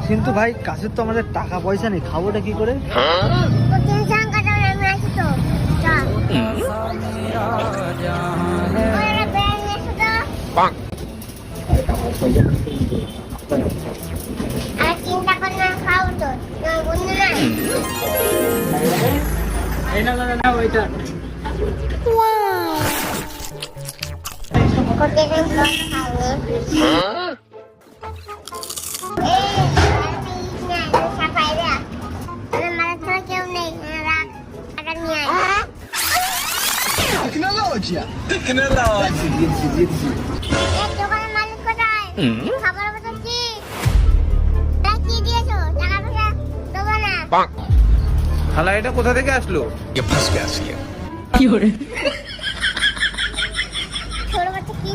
কিন্তু ভাই কাছের তো আমাদের টাকা পয়সা নেই, খাবোটা কি করে? খালা এটা কোথা থেকে আসলো? ये फंस गया सी है।